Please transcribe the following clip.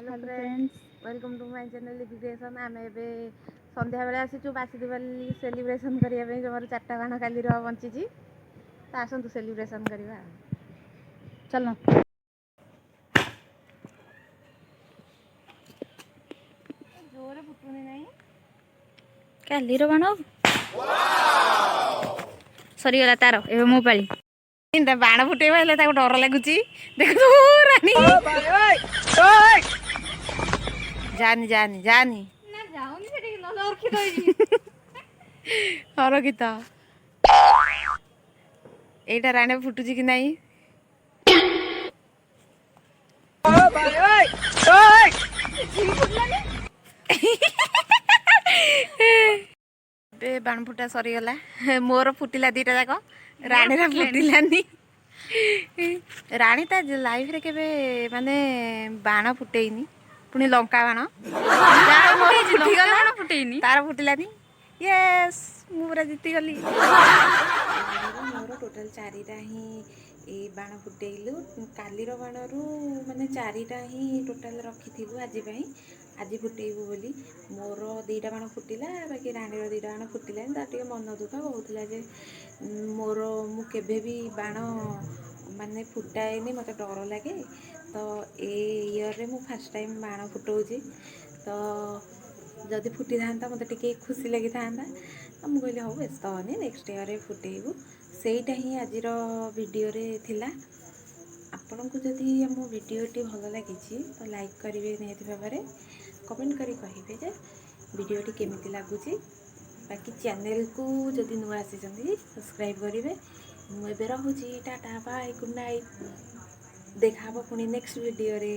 Hello friends, welcome to my channel लिविगेशन। आम ए संध्या बेले आसीचु बासी दिवाली सेलिब्रेशन करने जो मोर 4टा बाण काली बंची तो आसतु सेलिब्रेशन करवा। चलो जोरे फुटुनी नहीं कालीर बाण सरीगला तार ए मो पाली बाण फुटेबा डर लगुच। देख रानी जानी जानी जानी हरकित एटा राणी फुटुची कि नहीं बाण फुटा सरीगला। मोर फुटिला 2टा जाक राणी फुटिलानी। राणी ता लाइफ रे केबे माने बाण फुटेइनी पुणी लंका बाण फुटेनी तार फुटिलानी। यस मु पूरा जीती गली। मोर टोटल 4टा ही बाण फुटेलु कालीर बाणरू माने 4टा ही टोटल रखी आज आज फुटेबू बोली। मोर 2टा बाण फुटिला बाकी राणीर 2टा बाण फुटिला तार मन दुख कहूला जे मोर मु केबे भी बाण माने फुटाएनी मत डर लगे। तो ए इयर मु फर्स्ट टाइम बाण फुटाऊँगी तो जदि फुटी था मत टे खुशी लगी था तो मुझे कहली हाँ व्यस्त हनी नेक्स्ट इयर फुटेबू। सेटा ही आज वीडियो रे थिला। आपण को जदि आम वीडियोटी भल लगी तो लाइक करेंगे निहती भाव में कमेंट करी कहे जे वीडियोटी केमिति लगुच। बाकी चैनल को जदि नुआ आसी सब्सक्राइब करेंगे। मुझे रोची टाटा बाय गुड नाइट। देखा पुणी नेक्स्ट वीडियो रे।